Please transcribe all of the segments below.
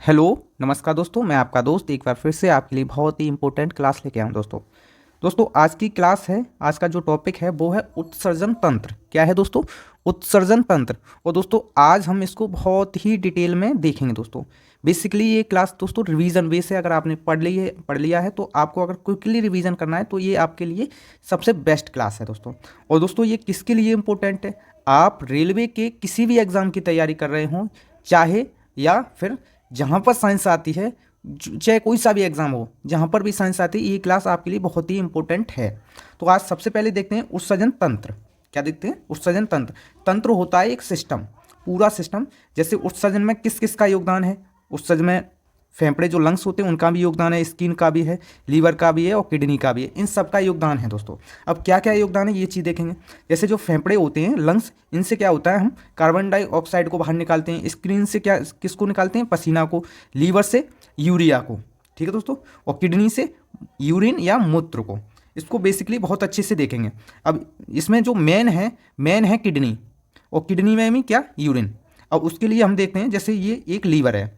Hello नमस्कार दोस्तों, मैं आपका दोस्त एक बार फिर से आपके लिए बहुत ही इंपॉर्टेंट क्लास लेके आया हूँ दोस्तों आज की क्लास है। आज का जो टॉपिक है वो है उत्सर्जन तंत्र। क्या है दोस्तों? उत्सर्जन तंत्र। और दोस्तों आज हम इसको बहुत ही डिटेल में देखेंगे दोस्तों। बेसिकली ये क्लास दोस्तों रिवीजन बेस है। अगर आपने पढ़ लिया है तो आपको अगर क्विकली रिवीजन करना है तो ये आपके लिए सबसे बेस्ट क्लास है दोस्तों। और दोस्तों ये किसके लिए इंपॉर्टेंट है? आप रेलवे के किसी भी एग्ज़ाम की तैयारी कर रहे हों, चाहे या फिर जहाँ पर साइंस आती है, चाहे कोई सा भी एग्ज़ाम हो, जहाँ पर भी साइंस आती है, ये क्लास आपके लिए बहुत ही इंपॉर्टेंट है। तो आज सबसे पहले देखते हैं उत्सर्जन तंत्र। क्या देखते हैं? उत्सर्जन तंत्र। तंत्र होता है एक सिस्टम, पूरा सिस्टम। जैसे उत्सर्जन में किस किस का योगदान है? उत्सर्जन में फेफड़े जो लंग्स होते हैं उनका भी योगदान है, स्किन का भी है, लीवर का भी है और किडनी का भी है। इन सब का योगदान है दोस्तों। अब क्या क्या योगदान है ये चीज़ देखेंगे। जैसे जो फेफड़े होते हैं, लंग्स, इनसे क्या होता है, हम कार्बन डाइऑक्साइड को बाहर निकालते हैं। स्किन से क्या किसको निकालते हैं? पसीना को। लीवर से यूरिया को, ठीक है दोस्तों। और किडनी से यूरिन या मूत्र को। इसको बेसिकली बहुत अच्छे से देखेंगे। अब इसमें जो मेन है किडनी, और किडनी में भी क्या? यूरिन। अब उसके लिए हम देखते हैं, जैसे ये एक लीवर है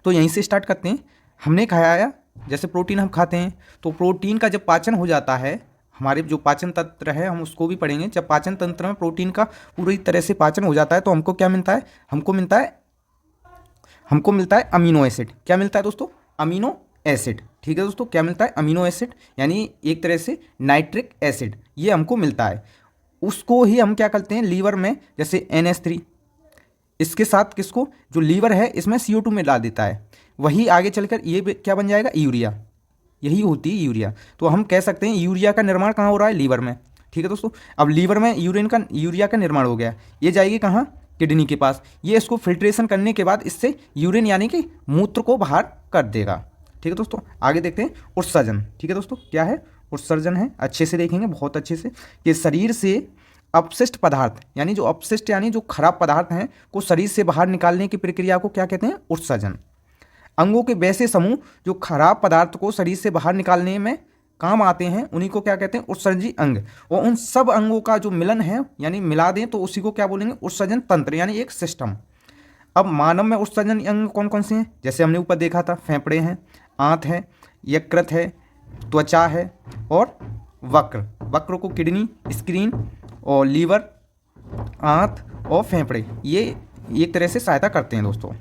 तो यहीं से स्टार्ट करते हैं। हमने खाया, जैसे प्रोटीन हम खाते हैं, तो प्रोटीन का जब पाचन हो जाता है, हमारे जो पाचन तंत्र है हम उसको भी पढ़ेंगे। जब पाचन तंत्र में प्रोटीन का पूरी तरह से पाचन हो जाता है तो हमको क्या मिलता है? हमको मिलता है अमीनो एसिड। क्या मिलता है दोस्तों? Amino acid. ठीक है दोस्तों, क्या मिलता है? अमीनो एसिड, यानी एक तरह से नाइट्रिक एसिड, ये हमको मिलता है। उसको ही हम क्या करते हैं लीवर में, जैसे NH3, इसके साथ किसको, जो लीवर है इसमें CO2 में डाल देता है। वही आगे चलकर ये क्या बन जाएगा? यूरिया। यही होती है यूरिया। तो हम कह सकते हैं यूरिया का निर्माण कहाँ हो रहा है? लीवर में। ठीक है दोस्तों। अब लीवर में यूरिया का निर्माण हो गया, ये जाएगी कहाँ? किडनी के पास। ये इसको फिल्ट्रेशन करने के बाद इससे यूरिन यानी कि मूत्र को बाहर कर देगा। ठीक है दोस्तों, आगे देखते हैं उत्सर्जन। ठीक है दोस्तों, क्या है? उत्सर्जन है, अच्छे से देखेंगे, बहुत अच्छे से, कि शरीर से अपशिष्ट पदार्थ, यानी जो अपशिष्ट यानी जो खराब पदार्थ हैं को शरीर से बाहर निकालने की प्रक्रिया को क्या कहते हैं? उत्सर्जन। अंगों के वैसे समूह जो खराब पदार्थ को शरीर से बाहर निकालने में काम आते हैं उन्हीं को क्या कहते हैं? उत्सर्जी अंग। और उन सब अंगों का जो मिलन है, यानी मिला दें तो उसी को क्या बोलेंगे? उत्सर्जन तंत्र, यानी एक सिस्टम। अब मानव में उत्सर्जन अंग कौन कौन से हैं? जैसे हमने ऊपर देखा था, फेफड़े हैं, आंत है, यकृत है, त्वचा है और वक्र। वक्र को किडनी, स्क्रीन और लीवर, आंत और फेफड़े, ये एक तरह से सहायता करते हैं दोस्तों।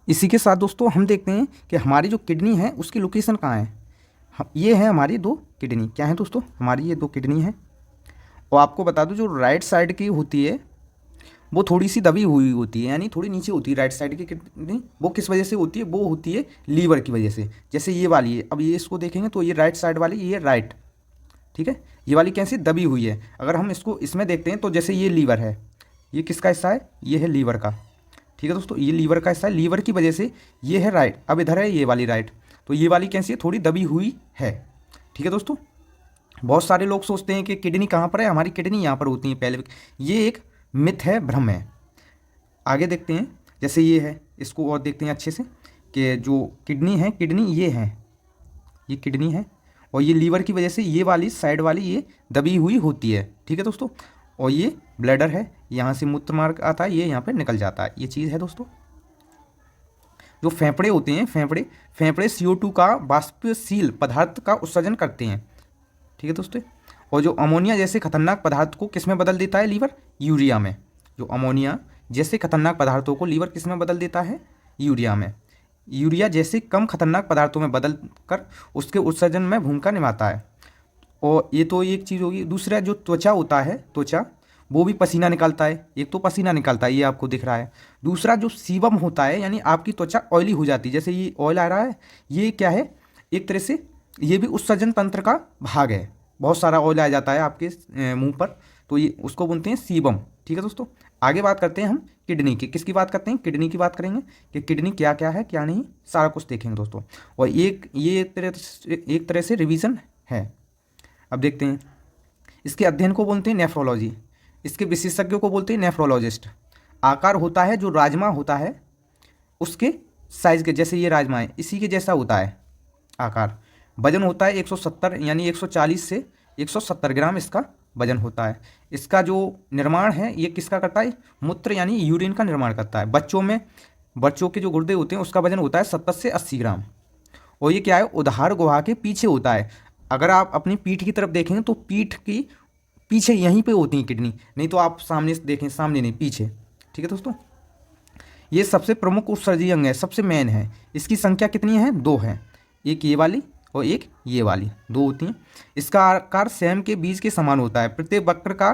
इसी के साथ दोस्तों हम देखते हैं कि हमारी जो किडनी है उसकी लोकेशन कहाँ है। ये है हमारी 2 किडनी। क्या है दोस्तों? हमारी ये 2 किडनी है। और आपको बता दूं, जो राइट साइड की होती है वो थोड़ी सी दबी हुई होती है, यानी थोड़ी नीचे होती है राइट साइड की किडनी। वो किस वजह से होती है? वो होती है लीवर की वजह से। जैसे ये वाली है, अब ये इसको देखेंगे तो ये राइट साइड वाली, ये राइट, ठीक है। ये वाली कैसी? दबी हुई है। अगर हम इसको इसमें देखते हैं तो जैसे ये लीवर है, ये किसका हिस्सा है? ये है लीवर का। ठीक है दोस्तों, ये लीवर का हिस्सा है। लीवर की वजह से ये है राइट। अब इधर है ये वाली राइट, तो ये वाली कैसी है? थोड़ी दबी हुई है। ठीक है दोस्तों, बहुत सारे लोग सोचते हैं कि किडनी कहाँ पर है, हमारी किडनी यहाँ पर होती है पहले। ये एक मिथ है, भ्रम है। आगे देखते हैं, जैसे ये है, इसको और देखते हैं अच्छे से, कि जो किडनी है, किडनी ये है, ये किडनी है। और ये लीवर की वजह से ये वाली साइड वाली ये दबी हुई होती है। ठीक है दोस्तों, और ये ब्लैडर है, यहाँ से मूत्र मार्ग आता है, ये यहाँ पे निकल जाता है। ये चीज़ है दोस्तों। जो फेफड़े होते हैं, फेफड़े CO2 का वाष्पशील पदार्थ का उत्सर्जन करते हैं। ठीक है दोस्तों। और जो अमोनिया जैसे खतरनाक पदार्थ को किस में बदल देता है? लीवर यूरिया में। जो अमोनिया जैसे खतरनाक पदार्थों को लीवर किस में बदल देता है? यूरिया में। यूरिया जैसे कम खतरनाक पदार्थों में बदल कर उसके उत्सर्जन में भूमिका निभाता है। और ये तो एक चीज़ होगी। दूसरा जो त्वचा होता है, त्वचा वो भी पसीना निकालता है। एक तो पसीना निकालता है, ये आपको दिख रहा है। दूसरा जो सीबम होता है, यानी आपकी त्वचा ऑयली हो जाती है, जैसे ये ऑयल आ रहा है, ये क्या है? एक तरह से ये भी उत्सर्जन तंत्र का भाग है। बहुत सारा ऑयल आ जाता है आपके मुंह पर, तो ये उसको बोलते हैं सीबम। ठीक है दोस्तों, आगे बात करते हैं हम किडनी की। किसकी बात करते हैं? किडनी की बात करेंगे कि किडनी क्या क्या है, क्या नहीं, सारा कुछ देखेंगे दोस्तों। और ये एक तरह से रिवीजन है। अब देखते हैं, इसके अध्ययन को बोलते हैं नेफ्रोलॉजी। इसके विशेषज्ञों को बोलते हैं नेफ्रोलॉजिस्ट। आकार होता है जो राजमा होता है उसके साइज के, जैसे ये राजमा है, इसी के जैसा होता है आकार। वजन होता है 170, यानी 140 से 170 ग्राम इसका वजन होता है। इसका जो निर्माण है ये किसका करता है? मूत्र यानी यूरिन का निर्माण करता है। बच्चों में बच्चों के जो गुर्दे होते हैं उसका वजन होता है 70 से 80 ग्राम। और ये क्या है, उदर गुहा के पीछे होता है। अगर आप अपनी पीठ की तरफ देखेंगे तो पीठ की पीछे यहीं पे होती है किडनी, नहीं तो आप सामने से देखें, सामने नहीं, पीछे। ठीक है दोस्तों, ये सबसे प्रमुख उत्सर्जी अंग है, सबसे मेन है। इसकी संख्या कितनी है, 2 है, एक ये वाली और एक ये वाली, 2 होती हैं। इसका आकार सेम के बीज के समान होता है। प्रत्येक वक्र का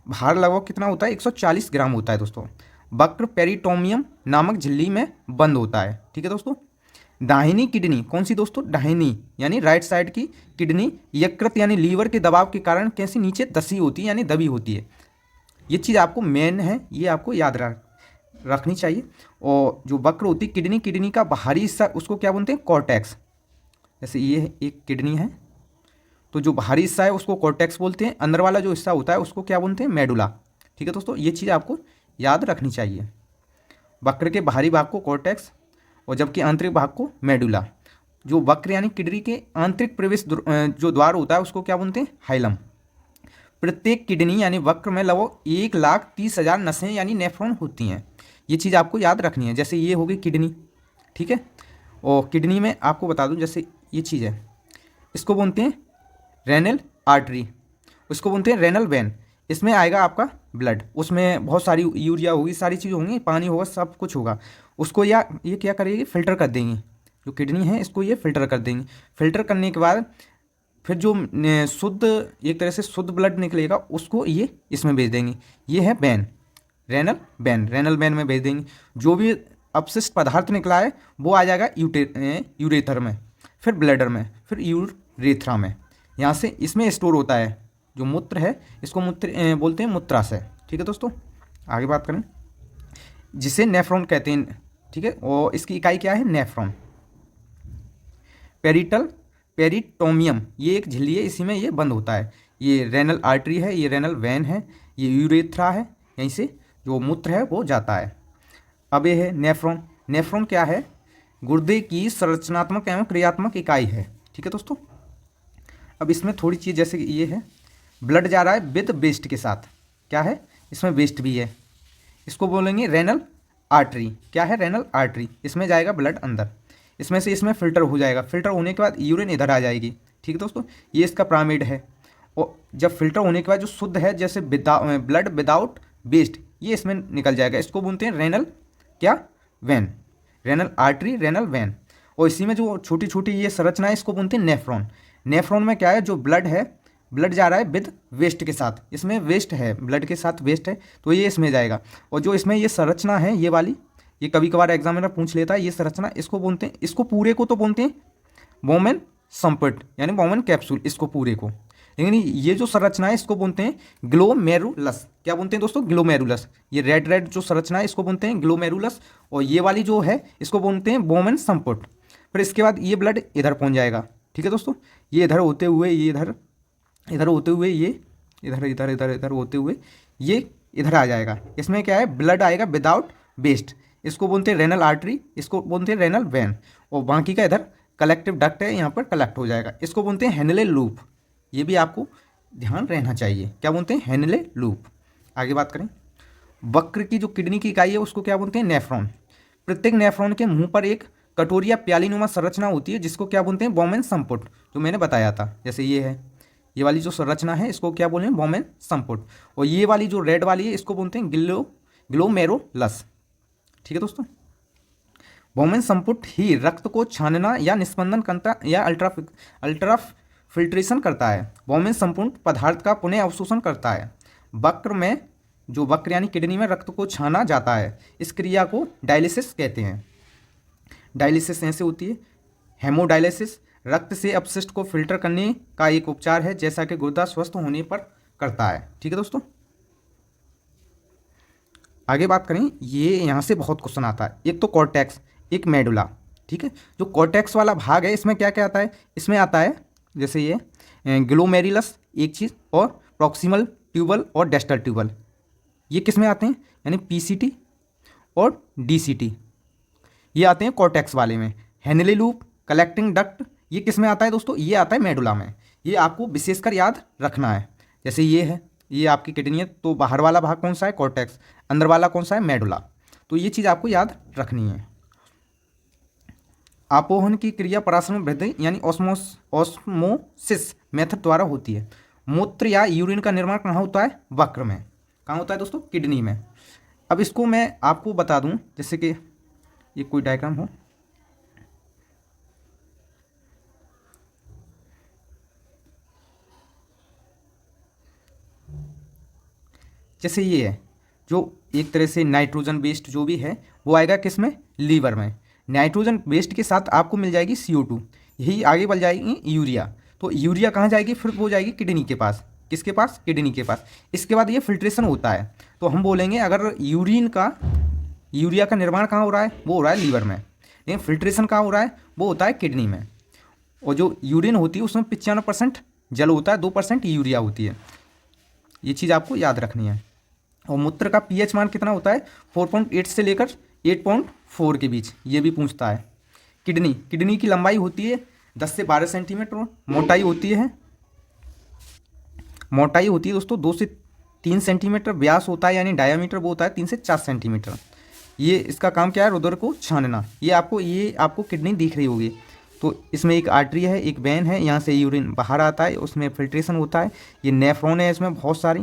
भार लगभग कितना होता है, 140 ग्राम होता है दोस्तों। वक्र पेरिटोमियम नामक झिल्ली में बंद होता है। ठीक है दोस्तों, दाहिनी किडनी कौन सी दोस्तों, दाहिनी यानी राइट साइड की किडनी यकृत यानी लीवर के दबाव के कारण कैसी नीचे दसी होती है यानी दबी होती है। ये चीज़ आपको मेन है, ये आपको याद रखनी चाहिए। और जो वक्र होती है किडनी, किडनी का बाहरी हिस्सा उसको क्या बोलते हैं, कॉर्टेक्स। जैसे ये एक किडनी है तो जो बाहरी हिस्सा है उसको कॉर्टेक्स बोलते हैं, अंदर वाला जो हिस्सा होता है उसको क्या बोलते हैं, मेडुला। ठीक है दोस्तों, ये चीज़ आपको याद रखनी चाहिए। वक्र के बाहरी भाग को कॉर्टेक्स और जबकि आंतरिक भाग को मेडुला। जो वक्र यानी किडनी के आंतरिक प्रवेश जो द्वार होता है उसको क्या बोलते हैं, हाइलम। प्रत्येक किडनी यानी वक्र में लगभग 1,30,000 नसें यानी नेफ्रॉन होती हैं। ये चीज़ आपको याद रखनी है। जैसे ये हो गई किडनी, ठीक है, और किडनी में आपको बता दूं, जैसे ये चीज़ है, इसको बोलते हैं रेनल आर्टरी, उसको बोलते हैं रेनल वेन। इसमें आएगा आपका ब्लड, उसमें बहुत सारी यूरिया होगी, सारी चीज़ होंगी, पानी होगा, सब कुछ होगा। उसको या ये क्या करेगी, फिल्टर कर देंगी। जो किडनी है इसको ये फिल्टर कर देंगी। फिल्टर करने के बाद फिर जो शुद्ध, एक तरह से शुद्ध ब्लड निकलेगा उसको ये इसमें भेज देंगी। ये है ban, renal ban, renal ban में भेज देंगी। जो भी अपशिष्ट पदार्थ निकला है वो आ जाएगा यूरेथर में, फिर ब्लैडर में, फिर यूरेथ्रा में। यहाँ से इसमें स्टोर होता है। जो मूत्र है इसको मूत्र बोलते हैं मूत्राशय। ठीक है दोस्तों, आगे बात करें, जिसे नेफ्रॉन कहते हैं। ठीक है, और इसकी इकाई क्या है, नेफ्रॉन। पेरिटोमियम ये एक झिल्ली है, इसी में ये बंद होता है। ये रेनल आर्टरी है, ये रेनल वेन है, ये यूरेथ्रा है, यहीं से जो मूत्र है वो जाता है। अब ये है नेफ्रॉन। नेफ्रॉन क्या है, गुर्दे की संरचनात्मक एवं क्रियात्मक इकाई है। ठीक है दोस्तों, अब इसमें थोड़ी चीज़, जैसे कि ये है, ब्लड जा रहा है विद वेस्ट के साथ, क्या है, इसमें वेस्ट भी है, इसको बोलेंगे रेनल आर्टरी। क्या है, रेनल आर्टरी। इसमें जाएगा ब्लड अंदर, इसमें से इसमें फिल्टर हो जाएगा, फिल्टर होने के बाद यूरिन इधर आ जाएगी। ठीक है दोस्तों, ये इसका पिरामिड है। और जब फिल्टर होने के बाद जो शुद्ध है, जैसे ब्लड विदाउट वेस्ट, ये इसमें निकल जाएगा। इसको बोलते हैं रेनल क्या, when, renal artery, renal vein. और इसी में जो छोटी छोटी ये संरचना है इसको बोलते हैं नेफ्रॉन। नेफ्रॉन में क्या है, जो ब्लड है, ब्लड जा रहा है विद वेस्ट के साथ, इसमें वेस्ट है, ब्लड के साथ वेस्ट है, तो ये इसमें जाएगा। और जो इसमें ये संरचना है, ये वाली, ये कभी कभार एग्जामिनर पूछ लेता है, ये संरचना, इसको बोलते हैं, इसको पूरे को तो बोलते हैं बोमेन संपट यानी बोमेन कैप्सूल, इसको पूरे को। लेकिन ये जो संरचना है इसको बोलते हैं ग्लोमेरुलस। क्या बोलते हैं दोस्तों, ग्लोमेरुलस। ये रेड रेड जो संरचना है इसको बोलते हैं ग्लोमेरुलस, और ये वाली जो है इसको बोलते हैं बोमेन संपट। फिर इसके बाद ये ब्लड इधर पहुंच जाएगा। ठीक है दोस्तों, ये इधर होते हुए, ये इधर होते हुए, ये इधर इधर इधर इधर होते हुए ये इधर आ जाएगा। इसमें क्या है, ब्लड आएगा विदाउट वेस्ट, इसको बोलते हैं रेनल आर्टरी, इसको बोलते हैं रेनल वेन। और बाकी का इधर कलेक्टिव डक्ट है, यहाँ पर कलेक्ट हो जाएगा, इसको बोलते हैं हेनले लूप। ये भी आपको ध्यान रहना चाहिए, क्या बोलते हैं, हेनले लूप। आगे बात करें, वक्र की जो किडनी की इकाई है उसको क्या बोलते हैं, नेफ्रॉन। प्रत्येक नेफ्रॉन के मुंह पर एक कटोरी या प्यालीनुमा संरचना होती है जिसको क्या बोलते हैं, बोमेन संपुट, जो मैंने बताया था। जैसे ये है, ये वाली जो संरचना है इसको क्या बोलें, बोमेन संपुट। और ये वाली जो रेड वाली है इसको बोलते हैं ग्लोमेरुलस। ठीक है दोस्तों, बोमेन संपुट ही रक्त को छानना या निस्पंदन करता या अल्ट्रा फिल्ट्रेशन करता है। बोमेन संपुट पदार्थ का पुनः अवशोषण करता है। वक्र में, जो वक्र यानी किडनी में रक्त को छाना जाता है, इस क्रिया को डायलिसिस कहते हैं। डायलिसिस ऐसे होती है, हेमोडायलिसिस रक्त से अपशिष्ट को फिल्टर करने का एक उपचार है, जैसा कि गुर्दा स्वस्थ होने पर करता है। ठीक है दोस्तों, आगे बात करें, ये यहाँ से बहुत क्वेश्चन आता है। एक तो कॉर्टेक्स, एक मेडुला। ठीक है, जो कॉर्टेक्स वाला भाग है इसमें क्या क्या आता है, इसमें आता है जैसे ये ग्लोमेरुलस एक चीज़, और प्रॉक्सिमल ट्यूबल और डिस्टल ट्यूबल, ये किस में आते हैं, यानी पीसीटी और डीसीटी, ये आते हैं कॉर्टेक्स वाले में। हेनले लूप, कलेक्टिंग डक्ट, ये किस में आता है दोस्तों, ये आता है मेडुला में। ये आपको विशेषकर याद रखना है। जैसे ये है, ये आपकी किडनी है, तो बाहर वाला भाग कौन सा है, कॉर्टेक्स, अंदर वाला कौन सा है, मेडुला। तो तो ये चीज़ आपको याद रखनी है। आपोहन की क्रिया पराशर में वृद्धि यानी ऑस्मोसिस मेथड द्वारा होती है। मूत्र या यूरिन का निर्माण कहाँ होता है? वक्र में। कहाँ होता है दोस्तों? किडनी में। अब इसको मैं आपको बता दूं, जैसे कि ये कोई डायग्राम हो, जैसे ये है, जो एक तरह से नाइट्रोजन बेस्ड जो भी है वो आएगा किस में? लीवर में। नाइट्रोजन बेस्ड के साथ आपको मिल जाएगी CO2, यही आगे बढ़ जाएगी यूरिया। तो यूरिया कहाँ जाएगी? फिर वो जाएगी किडनी के पास। किसके पास? किडनी के पास। इसके बाद ये फिल्ट्रेशन होता है, तो हम बोलेंगे अगर यूरिया का निर्माण कहाँ हो रहा है? वो हो रहा है लीवर में, लेकिन फिल्ट्रेशन कहाँ हो रहा है? वो होता है किडनी में। और जो यूरिन होती है उसमें 95% जल होता है, 2% यूरिया होती है। ये चीज़ आपको याद रखनी है। और मूत्र का pH मान कितना होता है? 4.8 से लेकर 8.4 के बीच, ये भी पूछता है। किडनी की लंबाई होती है 10 से 12 सेंटीमीटर। मोटाई होती है दोस्तों 2 से 3 सेंटीमीटर। व्यास होता है यानी डायामीटर वो होता है 3 से 4 सेंटीमीटर। ये इसका काम क्या है? रुधिर को छानना। ये आपको किडनी दिख रही होगी। तो इसमें एक आर्टरी है, एक वेन है, यहाँ से यूरिन बाहर आता है, उसमें फिल्ट्रेशन होता है। ये नेफ्रॉन है इसमें बहुत सारी।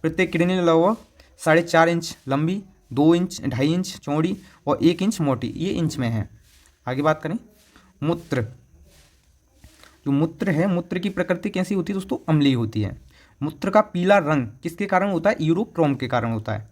प्रत्येक किडनी लगभग 4.5 इंच लंबी, 2 इंच 2.5 इंच चौड़ी और 1 इंच मोटी, ये इंच में है। आगे बात करें मूत्र। जो मूत्र है, मूत्र की प्रकृति कैसी होती है दोस्तों? अम्लीय होती है। मूत्र का पीला रंग किसके कारण होता है? यूरोक्रोम के कारण होता है।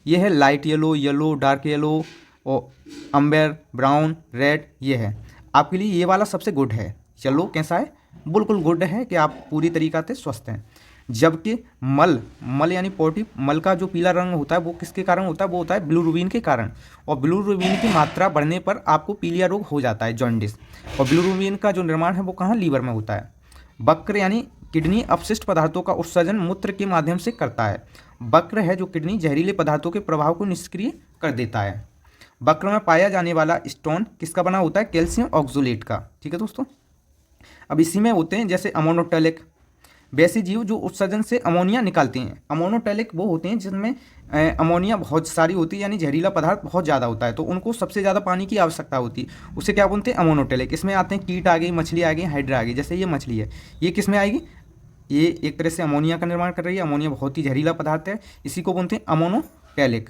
यह है लाइट येलो, डार्क येलो और अम्बर, ब्राउन, रेड। ये है आपके लिए ये वाला सबसे गुड है। येलो कैसा है? बिल्कुल गुड है कि आप पूरी तरीक़ा से स्वस्थ हैं। जबकि मल यानी पोटी मल का जो पीला रंग होता है वो किसके कारण होता है? वो होता है बिलिरुबिन के कारण। और बिलिरुबिन की मात्रा बढ़ने पर आपको पीलिया रोग हो जाता है, जॉन्डिस। और बिलिरुबिन का जो निर्माण है वो कहाँ? लीवर में होता है। वक्र यानी किडनी अपशिष्ट पदार्थों का उत्सर्जन मूत्र के माध्यम से करता है। वक्र है जो किडनी जहरीले पदार्थों के प्रभाव को निष्क्रिय कर देता है। वक्र में पाया जाने वाला स्टोन किसका बना होता है? कैल्शियम ऑक्सोलेट का। ठीक है दोस्तों। अब इसी में होते हैं जैसे अमोनोटैलिक, वैसे जीव जो उत्सर्जन से अमोनिया निकालते हैं। अमोनोटैलिक वो होते हैं जिनमें अमोनिया बहुत सारी होती है, यानी जहरीला पदार्थ बहुत ज़्यादा होता है, तो उनको सबसे ज़्यादा पानी की आवश्यकता होती है। उसे क्या बोलते हैं? अमोनोटैलिक। इसमें आते हैं कीट आ गई, मछली आ गई, हाइड्रा आ गई। जैसे ये मछली है, ये किस में आएगी? ये एक तरह से अमोनिया का निर्माण कर रही है। अमोनिया बहुत ही जहरीला पदार्थ है, इसी को बोलते हैं अमोनोटैलिक।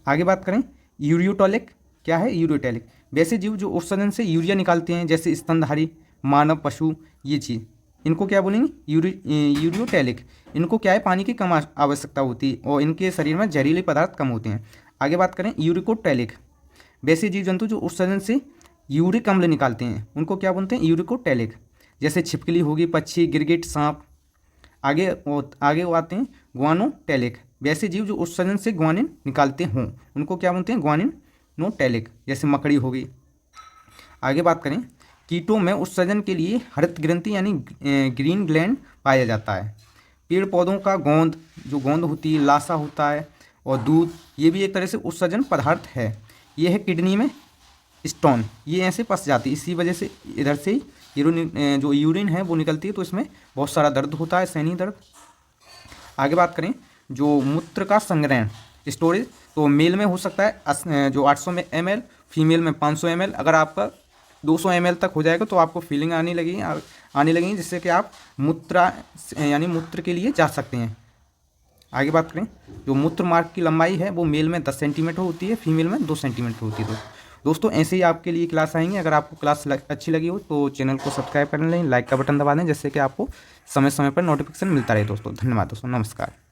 आगे बात करें यूरियोटॉलिक। क्या है? यूरियोटैलिक। वैसे जीव जो उत्सर्जन से यूरिया निकालते हैं, जैसे स्तनधारी, मानव, पशु, ये चीज़, इनको क्या बोलेंगे? यूरियोटैलिक। इनको क्या है? पानी की कम आवश्यकता होती है और इनके शरीर में जहरीले पदार्थ कम होते हैं। आगे बात करें यूरिकोटैलिक। वैसे जीव जंतु जो उत्सर्जन से यूरिक अम्ल निकालते हैं उनको क्या बोलते हैं? यूरिकोटैलिक। जैसे छिपकली होगी, पक्षी, गिरगिट, सांप। आगे वो आते हैं ग्वानोटैलिक। वैसे जीव जो उत्सर्जन से ग्वानिन निकालते हों उनको क्या बोलते हैं? ग्वानिनोटैलिक। जैसे मकड़ी होगी। आगे बात करें कीटों में उत्सर्जन के लिए हरित ग्रंथि यानी ग्रीन ग्लैंड पाया जाता है। पेड़ पौधों का गोंद होती है, लासा होता है और दूध, ये भी एक तरह से उत्सर्जन पदार्थ है। ये है किडनी में स्टोन, ये ऐसे फंस जाती है, इसी वजह से इधर से जो यूरिन है वो निकलती है, तो इसमें बहुत सारा दर्द होता है, सैनी दर्द। आगे बात करें जो मूत्र का संग्रहण स्टोरेज, तो मेल में हो सकता है जो 800 ml, फीमेल में 500 ml। अगर आपका 200 ml तक हो जाएगा तो आपको फीलिंग आने लगेगी जिससे कि आप मूत्र के लिए जा सकते हैं। आगे बात करें जो मूत्र मार्ग की लंबाई है वो मेल में 10 सेंटीमीटर होती है, फीमेल में 2 सेंटीमीटर होती है। दोस्तों ऐसे ही आपके लिए क्लास आएंगे। अगर आपको क्लास अच्छी लगी हो तो चैनल को सब्सक्राइब कर लें, लाइक का बटन दबा दें, जिससे कि आपको समय समय पर नोटिफिकेशन मिलता रहे। दोस्तों धन्यवाद दोस्तों, नमस्कार।